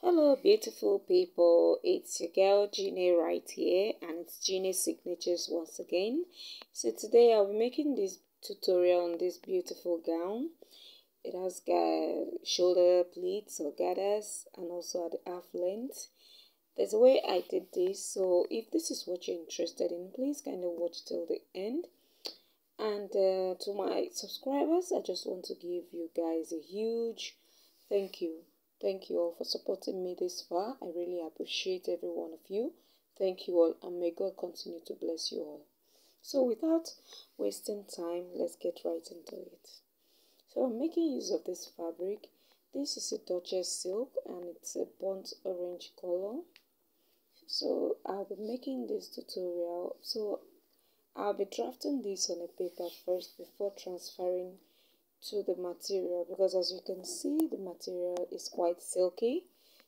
Hello, beautiful people. It's your girl Jeannie right here, and it's Jeannie Signatures once again. So today I'll be making this tutorial on this beautiful gown. It has got shoulder pleats or gathers, and also at the half length. There's a way I did this, so if this is what you're interested in, please kind of watch till the end. And to my subscribers, I just want to give you guys a huge thank you. Thank you all for supporting me this far. I really appreciate every one of you. Thank you all, and may God continue to bless you all. So without wasting time, let's get right into it. So I'm making use of this fabric. This is a Duchess silk and it's a burnt orange color. So I'll be making this tutorial. So I'll be drafting this on a paper first before transferring to the material, because as you can see the material is quite silky,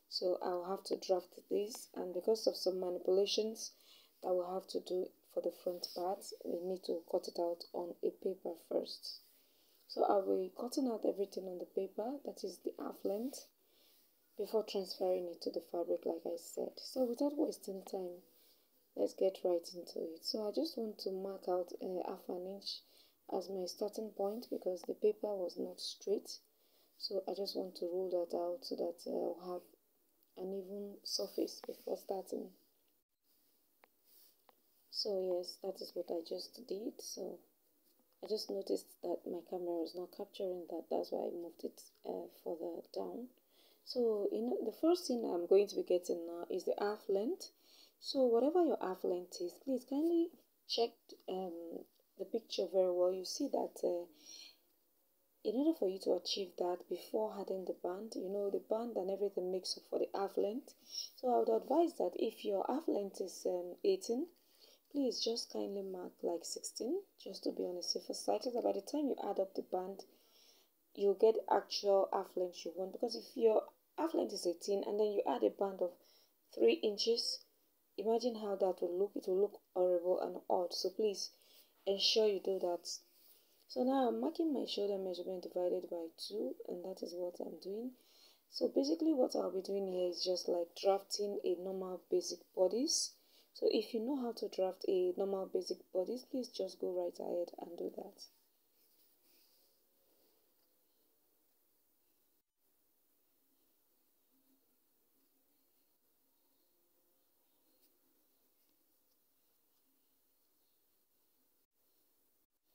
so I'll have to draft this, and because of some manipulations that we'll have to do for the front part, we need to cut it out on a paper first. So I'll be cutting out everything on the paper, that is the half length, before transferring it to the fabric like I said. So without wasting time, let's get right into it. So I just want to mark out half an inch as my starting point because the paper was not straight, so I just want to roll that out so that I'll have an even surface before starting. So yes, that is what I just did. So I just noticed that my camera was not capturing that, that's why I moved it further down. So the first thing I'm going to be getting now is the half length. So whatever your half length is, please kindly check the picture very well. You see that in order for you to achieve that before adding the band, the band and everything makes up for the half length. So I would advise that if your half length is 18, please just kindly mark like 16 just to be on the safer side, so that by the time you add up the band, you'll get the actual half length you want. Because if your half length is 18 and then you add a band of 3 inches, imagine how that will look. It will look horrible and odd. So please ensure you do that. So now I'm marking my shoulder measurement divided by 2, and that is what I'm doing. So basically what I'll be doing here is just like drafting a normal basic bodice. So if you know how to draft a normal basic bodice, please just go right ahead and do that.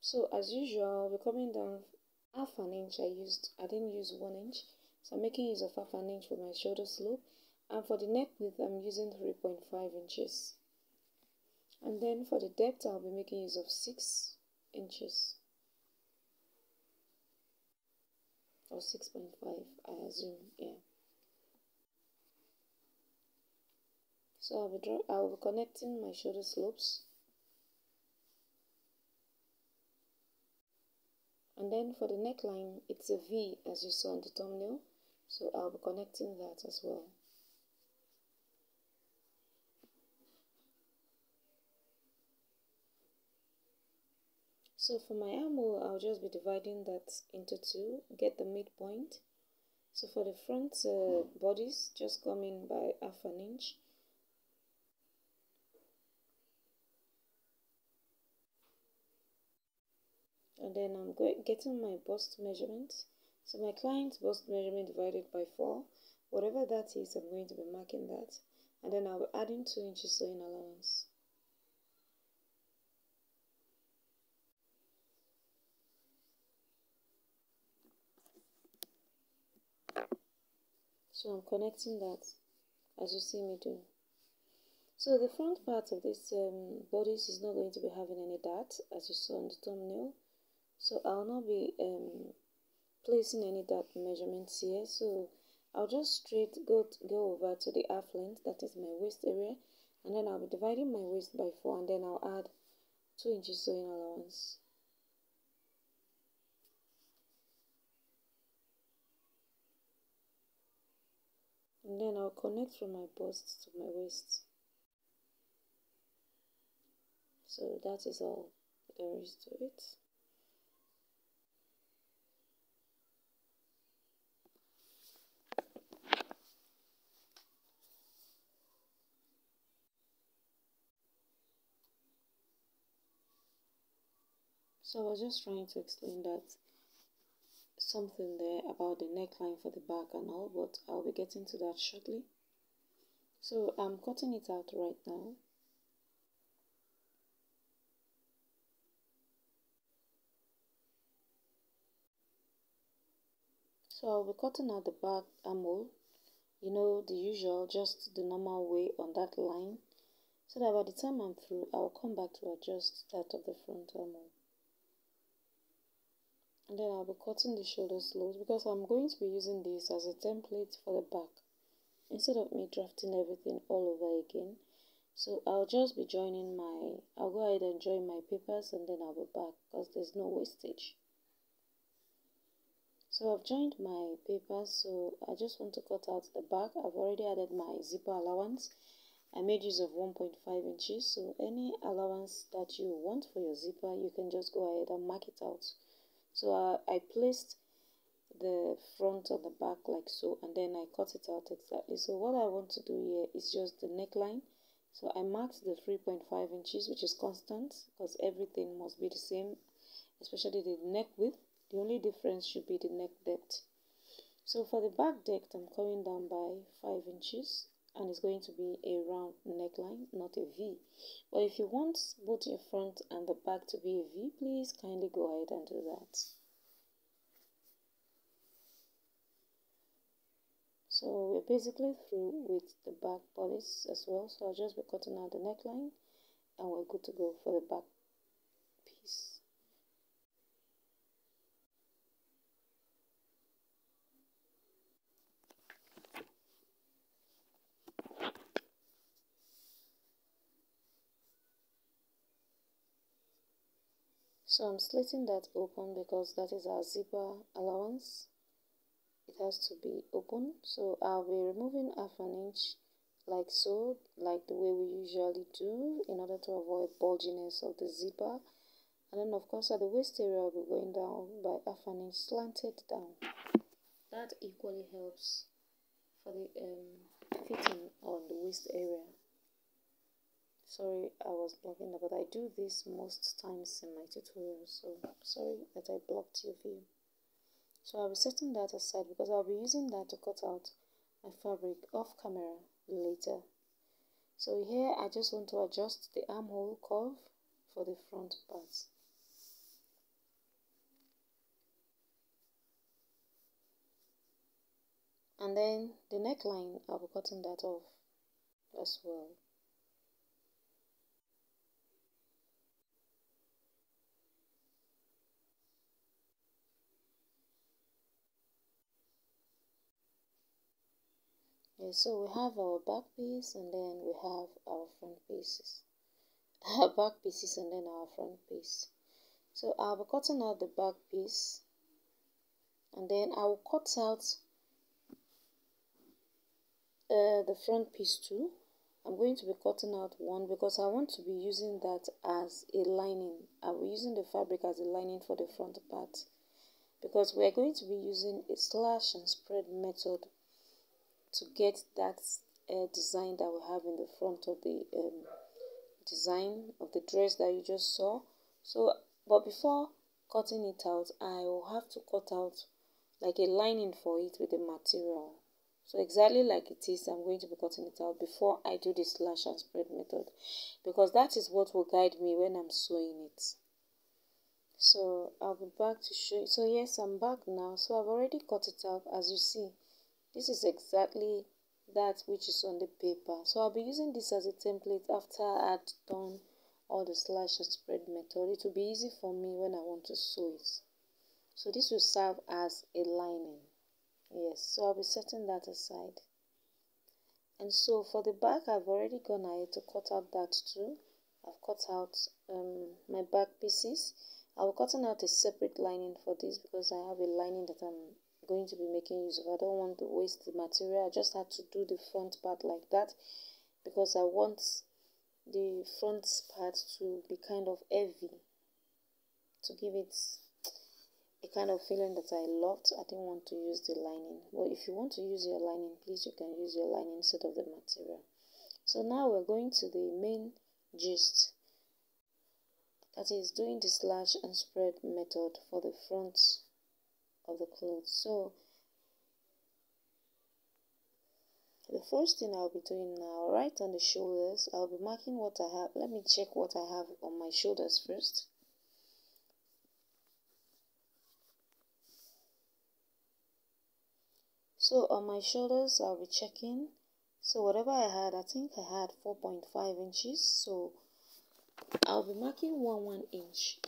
So as usual, we're coming down half an inch. I didn't use 1 inch, so I'm making use of half an inch for my shoulder slope, and for the neck width I'm using 3.5 inches, and then for the depth I'll be making use of 6 inches or 6.5, I assume. Yeah. So I'll be connecting my shoulder slopes. And then for the neckline, it's a V as you saw on the thumbnail, so I'll be connecting that as well. So for my armhole, I'll just be dividing that into 2, get the midpoint. So for the front bodice, just come in by half an inch. And then I'm getting my bust measurement. So my client's bust measurement divided by 4, whatever that is, I'm going to be marking that, and then I'll be adding 2 inches sewing allowance. So I'm connecting that as you see me do. So the front part of this bodice is not going to be having any dart as you saw on the thumbnail, so I'll not be placing any dart measurements here. So I'll just straight go over to the half length, that is my waist area, and then I'll be dividing my waist by 4, and then I'll add 2 inches sewing allowance. And then I'll connect from my bust to my waist. So that is all there is to it. So I was just trying to explain that something there about the neckline for the back and all, but I'll be getting to that shortly. So I'm cutting it out right now. So I'll be cutting out the back armhole, the usual, just the normal way on that line, so that by the time I'm through, I'll come back to adjust that of the front armhole. And then I'll be cutting the shoulder slopes because I'm going to be using this as a template for the back instead of me drafting everything all over again. So I'll just be I'll go ahead and join my papers and then I'll be back because there's no wastage. So I've joined my papers, so I just want to cut out the back. I've already added my zipper allowance. I made use of 1.5 inches, so any allowance that you want for your zipper, you can just go ahead and mark it out. So I placed the front on the back like so, and then I cut it out exactly. So what I want to do here is just the neckline. So I marked the 3.5 inches, which is constant because everything must be the same, especially the neck width. The only difference should be the neck depth. So for the back depth, I'm coming down by 5 inches, and it's going to be a round neckline, not a V. But if you want both your front and the back to be a V, please kindly go ahead and do that. So we're basically through with the back bodice as well. So I'll just be cutting out the neckline and we're good to go for the back piece. So I'm slitting that open because that is our zipper allowance. It has to be open. So I'll be removing half an inch like so, like the way we usually do, in order to avoid bulginess of the zipper. And then of course at the waist area I'll be going down by half an inch slanted down. That equally helps for the fitting on the waist area. Sorry, I was blocking that, but I do this most times in my tutorials, so sorry that I blocked your view. So I'll be setting that aside because I'll be using that to cut out my fabric off camera later. So here I just want to adjust the armhole curve for the front part. And then the neckline, I'll be cutting that off as well. Yeah, so we have our back piece and then we have our front pieces. Our back pieces and then our front piece. So I'll be cutting out the back piece and then I'll cut out the front piece too. I'm going to be cutting out one because I want to be using that as a lining. I'll be using the fabric as a lining for the front part because we're going to be using a slash and spread method to get that design that we have in the front of the design of the dress that you just saw. So but before cutting it out, I will have to cut out like a lining for it with the material. So exactly like it is, I'm going to be cutting it out before I do the slash and spread method because that is what will guide me when I'm sewing it. So I'll be back to show you. So yes, I'm back now. So I've already cut it out. As you see, this is exactly that which is on the paper. So I'll be using this as a template after I had done all the slash and spread method. It will be easy for me when I want to sew it. So this will serve as a lining. Yes, so I'll be setting that aside. And so for the back, I've already gone ahead to cut out that too. I've cut out my back pieces. I'll be cutting out a separate lining for this because I have a lining that I'm going to be making use of. I don't want to waste the material. I just had to do the front part like that because I want the front part to be kind of heavy, to give it a kind of feeling that I loved. I didn't want to use the lining. But if you want to use your lining, please, you can use your lining instead of the material. So now we're going to the main gist. that is doing the slash and spread method for the front of the cloth. So the first thing I'll be doing now, right on the shoulders, I'll be marking what I have. Let me check what I have on my shoulders first. So on my shoulders, I'll be checking. So whatever I had, I think I had 4.5 inches. So I'll be marking 1 inch.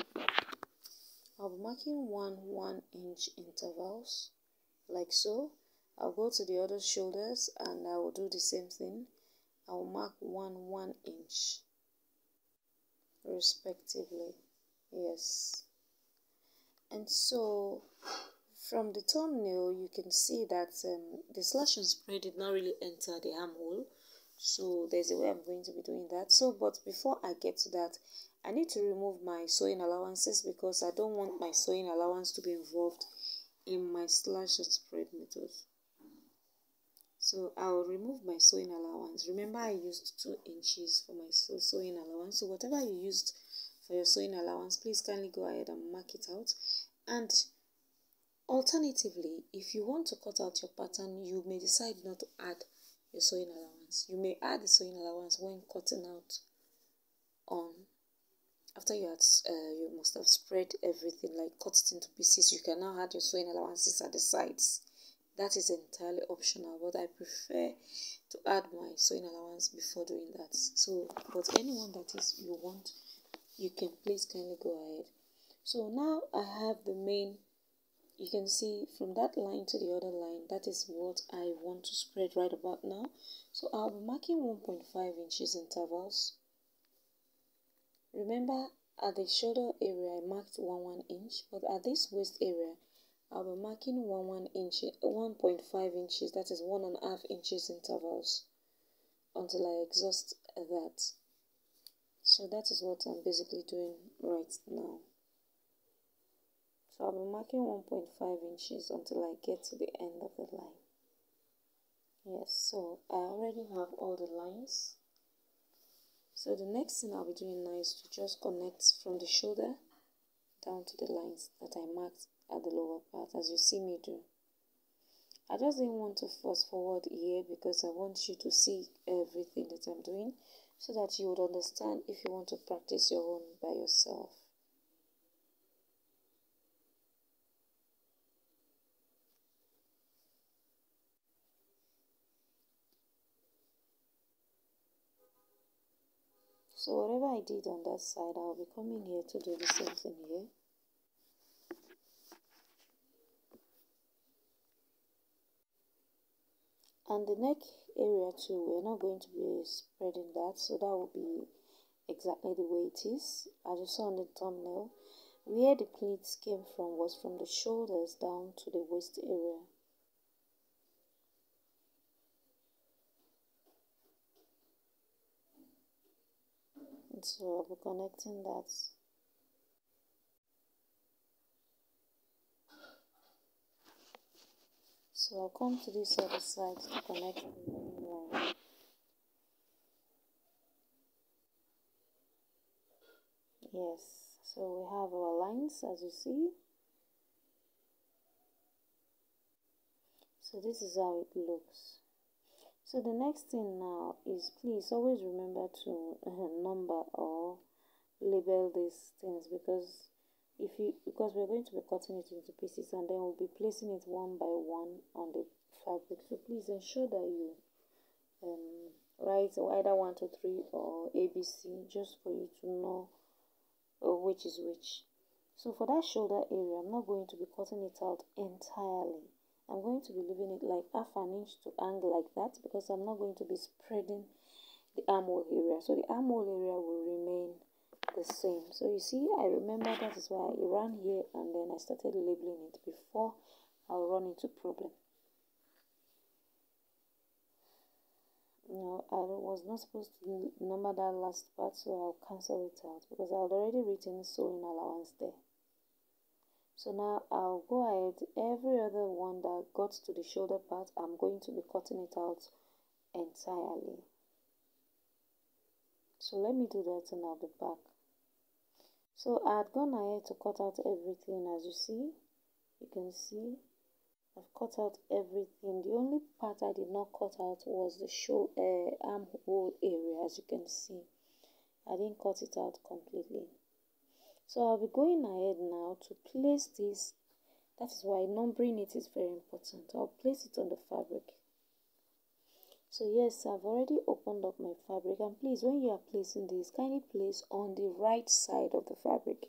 I'll be marking 1 inch intervals, like so. I'll go to the other shoulders and I will do the same thing. I will mark 1 inch respectively. Yes. And so from the thumbnail you can see that the slash and spread did not really enter the armhole. So there's a way I'm going to be doing that. So but before I get to that, I need to remove my sewing allowances because I don't want my sewing allowance to be involved in my slash and spread method. So I'll remove my sewing allowance. Remember, I used 2 inches for my sewing allowance. So whatever you used for your sewing allowance, please kindly go ahead and mark it out. And alternatively, if you want to cut out your pattern, you may decide not to add your sewing allowance. You may add the sewing allowance when cutting out on after you had you must have spread everything, like cut it into pieces. You can now add your sewing allowances at the sides. That is entirely optional, but I prefer to add my sewing allowance before doing that. So but anyone that is you want, you can please kindly go ahead. So now I have the main, you can see from that line to the other line, that is what I want to spread right about now. So I'll be marking 1.5 inches intervals. Remember, at the shoulder area I marked 1 inch, but at this waist area I'll be marking 1 inch, 1.5 inches, that is 1.5 inches intervals until I exhaust that. So that is what I'm basically doing right now. So I'll be marking 1.5 inches until I get to the end of the line. Yes, so I already have all the lines. So the next thing I'll be doing now is to just connect from the shoulder down to the lines that I marked at the lower part, as you see me do. I just didn't want to fast forward here because I want you to see everything that I'm doing so that you would understand if you want to practice your own by yourself. So whatever I did on that side, I'll be coming here to do the same thing here. And the neck area too, we're not going to be spreading that, so that will be exactly the way it is. As you saw on the thumbnail, where the pleats came from was from the shoulders down to the waist area. And so I'll be connecting that. So I'll come to this other side to connect the remaining line. Yes, so we have our lines as you see. So this is how it looks. So the next thing now is, please always remember to number or label these things, because we're going to be cutting it into pieces and then we'll be placing it one by one on the fabric. So please ensure that you write either 1 2 3 or ABC, just for you to know which is which. So for that shoulder area, I'm not going to be cutting it out entirely. I'm going to be leaving it like half an inch to hang like that, because I'm not going to be spreading the armhole area. So the armhole area will remain the same. So you see, I remember that is why I ran here and then I started labeling it before I'll run into problem. No, I was not supposed to number that last part, so I'll cancel it out because I had already written sewing allowance there. So now I'll go ahead, every other one that got to the shoulder part, I'm going to be cutting it out entirely. So let me do that and I'll be back. So I had gone ahead to cut out everything. As you can see I've cut out everything. The only part I did not cut out was the armhole area. As you can see, I didn't cut it out completely. So I'll be going ahead now to place this. That is why numbering it is very important. I'll place it on the fabric. So yes, I've already opened up my fabric, and please, when you are placing this, kindly place on the right side of the fabric,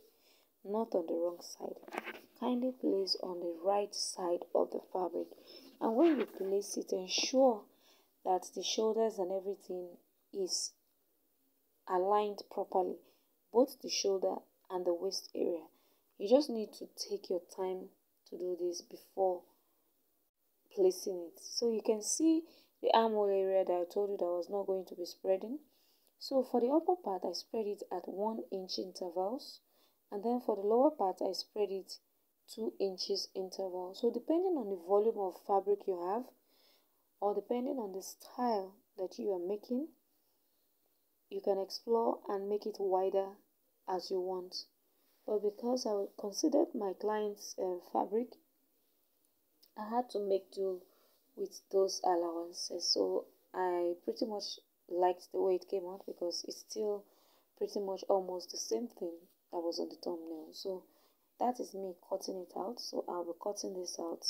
not on the wrong side. Kindly place on the right side of the fabric, and when you place it, ensure that the shoulders and everything is aligned properly, both the shoulder and the waist area. You just need to take your time to do this before placing it. So you can see the armhole area that I told you that I was not going to be spreading. So for the upper part, I spread it at 1 inch intervals, and then for the lower part, I spread it 2 inches interval. So depending on the volume of fabric you have, or depending on the style that you are making, you can explore and make it wider as you want. But because I considered my client's fabric, I had to make do with those allowances. So I pretty much liked the way it came out, because it's still pretty much almost the same thing that was on the thumbnail. So that is me cutting it out. So I'll be cutting this out.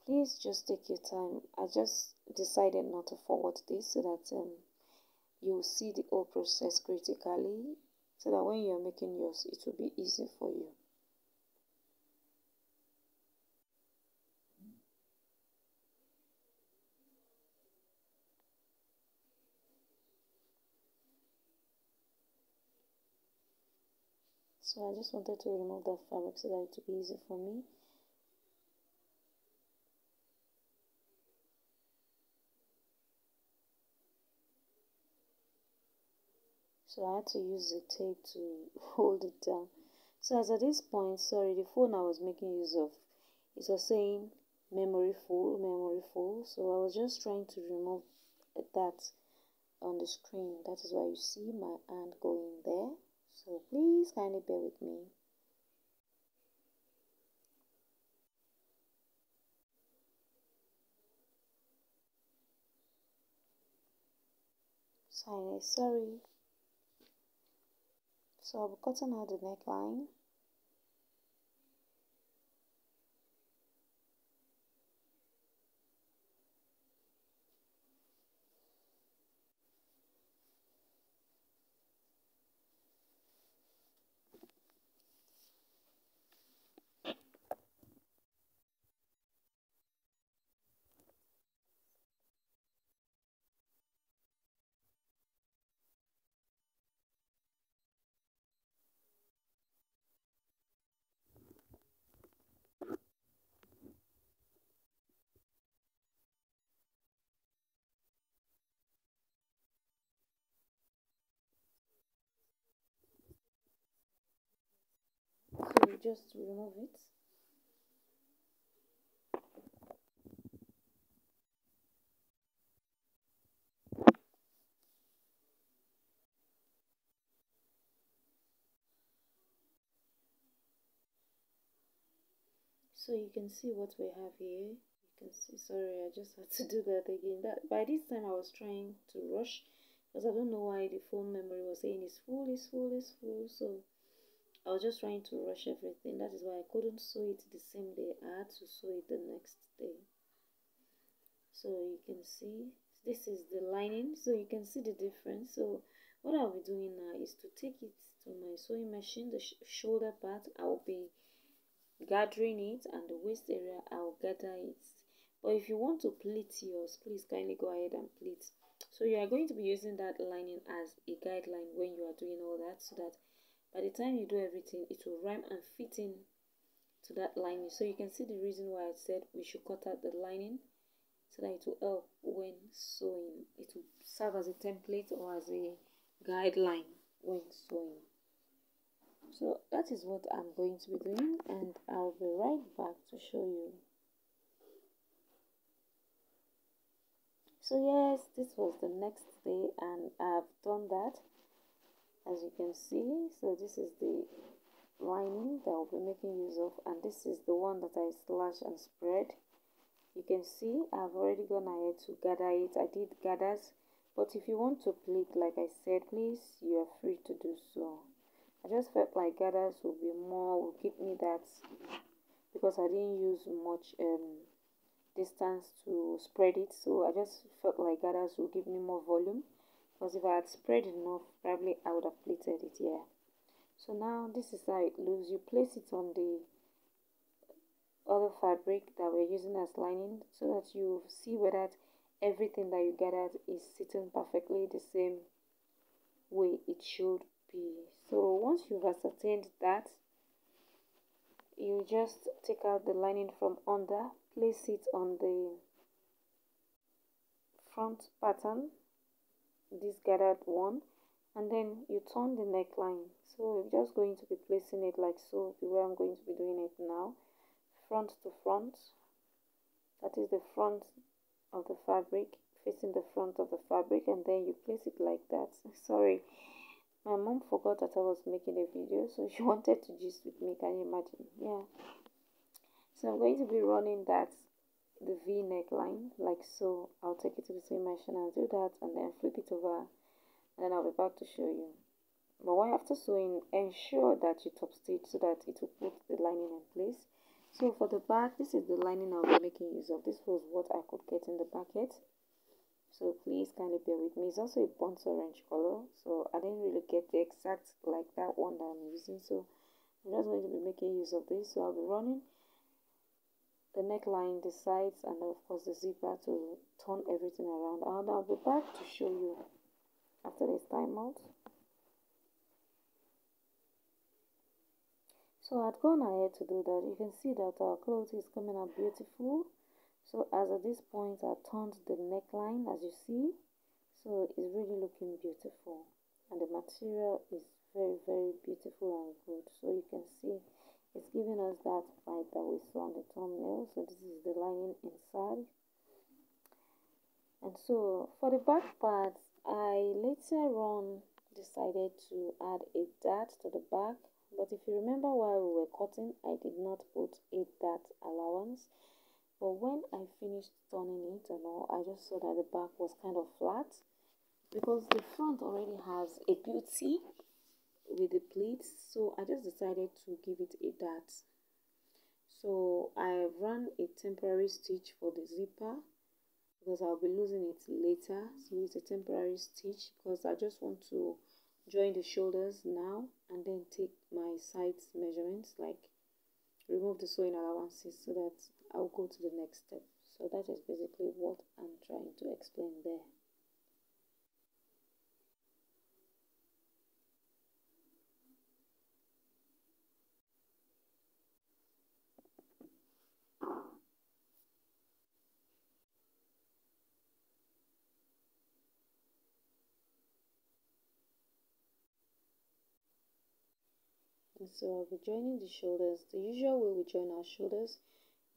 Please just take your time. I just decided not to forward this so that you'll see the whole process critically, so that when you're making yours, it will be easy for you. So I just wanted to remove that fabric so that it would be easy for me. So I had to use the tape to hold it down. So as at this point, sorry, the phone I was making use of, it was saying memory full, memory full. So I was just trying to remove that on the screen. That is why you see my hand going there. So please kindly bear with me. Sorry. So I'll be cutting out the neckline. So you just remove it. So you can see what we have here. You can see, sorry, I just had to do that again. That by this time I was trying to rush, because I don't know why the phone memory was saying it's full, it's full, it's full. So I was just trying to rush everything. That is why I couldn't sew it the same day. I had to sew it the next day. So you can see this is the lining, so you can see the difference. So what I'll be doing now is to take it to my sewing machine. The shoulder part, I'll be gathering it, and the waist area, I'll gather it. But if you want to pleat yours, please kindly go ahead and pleat. So you are going to be using that lining as a guideline when you are doing all that, so that by the time you do everything, it will rhyme and fit in to that lining. So you can see the reason why I said we should cut out the lining, so that it will help when sewing. It will serve as a template or as a guideline when sewing. So that is what I'm going to be doing, and I'll be right back to show you. So yes, this was the next day, and I've done that. as you can see. So this is the lining that I'll be making use of, and this is the one that I slash and spread. You can see I've already gone ahead to gather it. I did gathers, but if you want to pleat like I said, please, you are free to do so. I just felt like gathers would be more, will give me that, because I didn't use much distance to spread it, so I just felt like gathers will give me more volume, because if I had spread enough, probably I would have pleated it here. So now this is how it looks. You place it on the other fabric that we're using as lining, so that you see whether everything that you gathered is sitting perfectly the same way it should be. So once you've ascertained that, you just take out the lining from under, place it on the front pattern, this gathered one, and then you turn the neckline. So we're just going to be placing it like so, the way I'm going to be doing it now, front to front. That is the front of the fabric facing the front of the fabric, and then you place it like that. Sorry, my mom forgot that I was making a video, so she wanted to gist with me. Can you imagine? Yeah. So I'm going to be running that, the V neckline, like so. I'll take it to the same machine and do that, and then flip it over, and then I'll be back to show you. But when after sewing, ensure that you top stitch so that it will put the lining in place. So for the back, this is the lining I'll be making use of. This was what I could get in the packet, so please kindly bear with me. It's also a burnt orange color, so I didn't really get the exact like that one that I'm using, so I'm just going to be making use of this. So I'll be running the neckline, the sides, and of course the zipper to turn everything around, and I'll be back to show you after this timeout. So I'd gone ahead to do that. You can see that our clothes is coming out beautiful. So as at this point, I turned the neckline, as you see. So it's really looking beautiful, and the material is very beautiful and good. So you can see it's giving us that vibe that we saw on the thumbnail. So this is the lining inside. And so for the back part, I later on decided to add a dart to the back, but if you remember while we were cutting, I did not put a dart allowance. But when I finished turning it and all, I just saw that the back was kind of flat, because the front already has a beauty with the pleats, so I just decided to give it a dart. So I ran a temporary stitch for the zipper, because I'll be losing it later. So it's a temporary stitch because I just want to join the shoulders now, and then take my sides measurements, like remove the sewing allowances, so that I'll go to the next step. So that is basically what I'm trying to explain there. And so I'll be joining the shoulders the usual way we join our shoulders.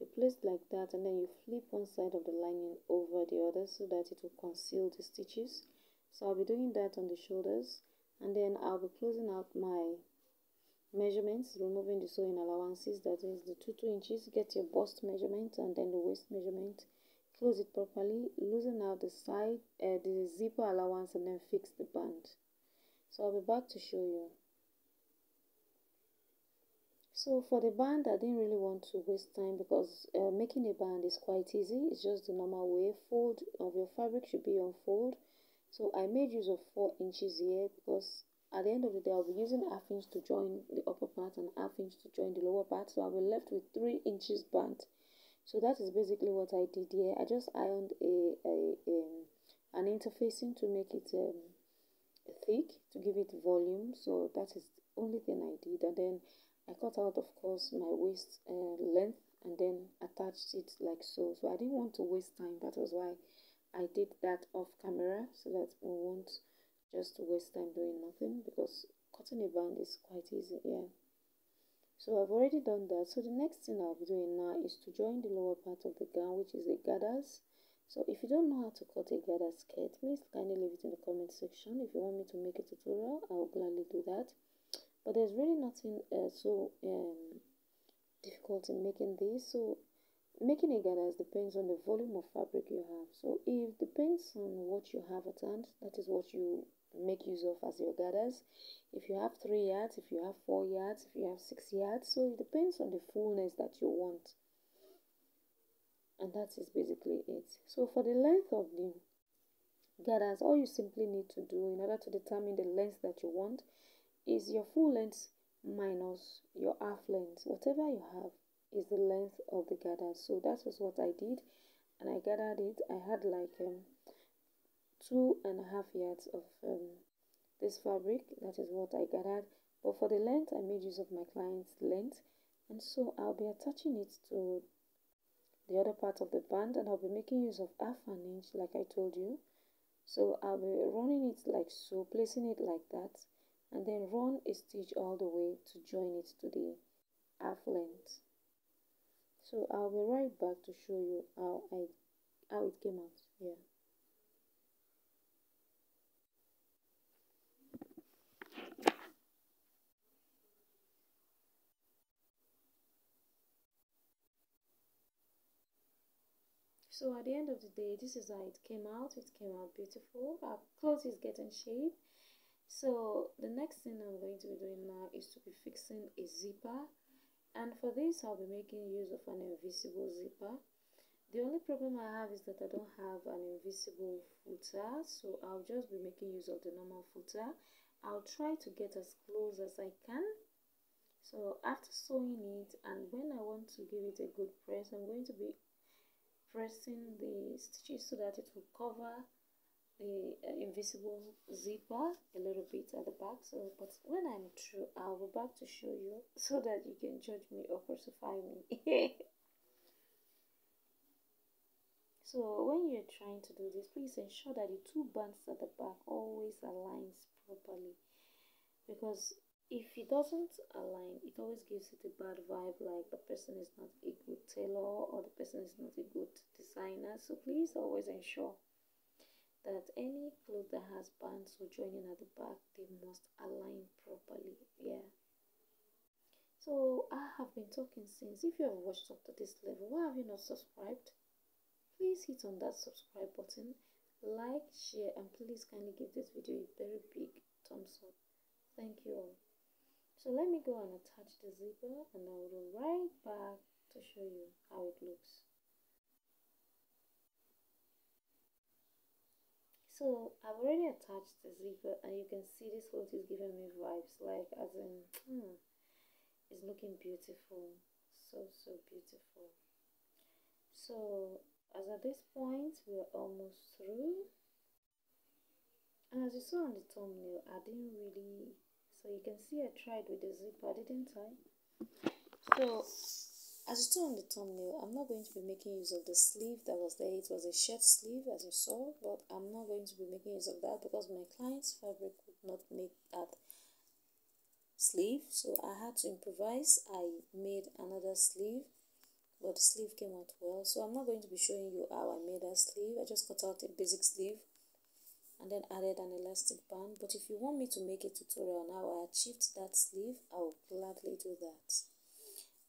You place like that, and then you flip one side of the lining over the other so that it will conceal the stitches. So I'll be doing that on the shoulders, and then I'll be closing out my measurements, removing the sewing allowances, that is the 2 inches. Get your bust measurement and then the waist measurement, close it properly, loosen out the side, the zipper allowance, and then fix the band. So I'll be back to show you. So for the band, I didn't really want to waste time, because making a band is quite easy. It's just the normal way. Fold of your fabric should be on fold. So I made use of 4 inches here, because at the end of the day, I'll be using ½ inch to join the upper part and ½ inch to join the lower part. So I'll be left with 3 inches band. So that is basically what I did here. I just ironed an interfacing to make it thick, to give it volume. So that is the only thing I did. And then I cut out, of course, my waist length, and then attached it like so. So I didn't want to waste time. That was why I did that off camera, so that we won't just waste time doing nothing, because cutting a band is quite easy. Yeah. So I've already done that. So the next thing I'll be doing now is to join the lower part of the gown, which is the gathers. So if you don't know how to cut a gather skirt, please kindly leave it in the comment section. If you want me to make a tutorial, I will gladly do that. But there's really nothing so difficult in making this. So making a gathers depends on the volume of fabric you have. So it depends on what you have at hand. That is what you make use of as your gathers. If you have 3 yards, if you have 4 yards, if you have 6 yards, so it depends on the fullness that you want. And that is basically it. So for the length of the gathers, all you simply need to do in order to determine the length that you want is your full length minus your half length. Whatever you have is the length of the gather. So that was what I did, and I gathered it. I had like 2.5 yards of this fabric. That is what I gathered. But for the length, I made use of my client's length, and so I'll be attaching it to the other part of the band, and I'll be making use of half an inch like I told you. So I'll be running it like so, placing it like that, and then run a stitch all the way to join it to the half length. So I'll be right back to show you how it came out. Yeah. So at the end of the day, this is how it came out. It came out beautiful. Our clothes is getting shape. So the next thing I'm going to be doing now is to be fixing a zipper, and for this I'll be making use of an invisible zipper. The only problem I have is that I don't have an invisible footer, so I'll just be making use of the normal footer. I'll try to get as close as I can. So after sewing it, and when I want to give it a good press, I'm going to be pressing the stitches so that it will cover the invisible zipper a little bit at the back. So but when I'm through, I'll be back to show you so that you can judge me or crucify me. So when you're trying to do this, please ensure that the 2 bands at the back always aligns properly, because if it doesn't align, it always gives it a bad vibe, like the person is not a good tailor or the person is not a good designer. So please always ensure that any cloth that has bands or joining at the back, they must align properly. Yeah. So I have been talking since. If you have watched up to this level, why have you not subscribed? Please hit on that subscribe button, like, share, and please kindly give this video a very big thumbs up. Thank you all. So let me go and attach the zipper, and I will be right back to show you how it looks. So I've already attached the zipper, and you can see this cloth is giving me vibes like as in it's looking beautiful, so beautiful. So as at this point we're almost through, and as you saw on the thumbnail, I didn't really, so you can see I tried with the zipper, didn't I? So as you saw on the thumbnail, I'm not going to be making use of the sleeve that was there. It was a shirt sleeve as you saw, but I'm not going to be making use of that because my client's fabric would not make that sleeve, so I had to improvise. I made another sleeve, but the sleeve came out well, so I'm not going to be showing you how I made that sleeve. I just cut out a basic sleeve and then added an elastic band. But if you want me to make a tutorial on how I achieved that sleeve, I will gladly do that.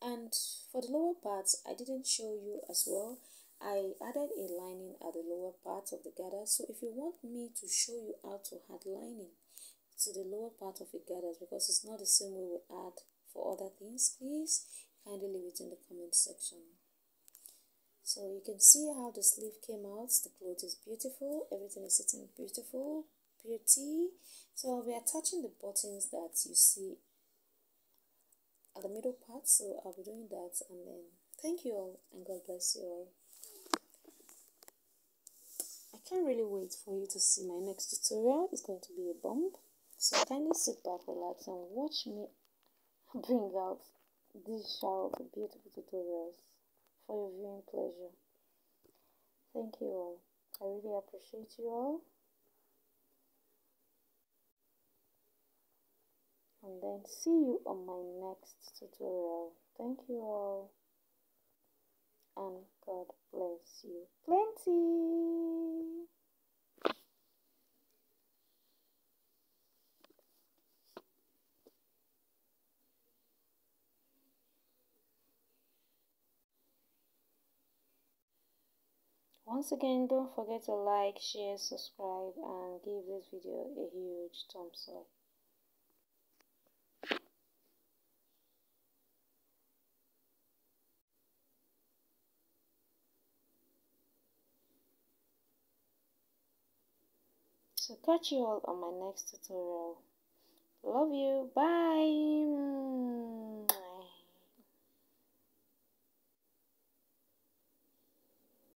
And for the lower parts, I didn't show you as well. I added a lining at the lower part of the gather. So if you want me to show you how to add lining to the lower part of a gather, because it's not the same way we add for other things, please kindly leave it in the comment section. So you can see how the sleeve came out. The cloth is beautiful, everything is sitting beautiful, pretty. So I'll be attaching the buttons that you see at the middle part, so I'll be doing that. And then thank you all, and God bless you all. I can't really wait for you to see my next tutorial. It's going to be a bomb, so kindly sit back, relax, and watch me bring out this shower of beautiful tutorials for your viewing pleasure. Thank you all. I really appreciate you all. And then see you on my next tutorial. Thank you all. and God bless you plenty. Once again, don't forget to like, share, subscribe, and give this video a huge thumbs up. So catch you all on my next tutorial. Love you. Bye.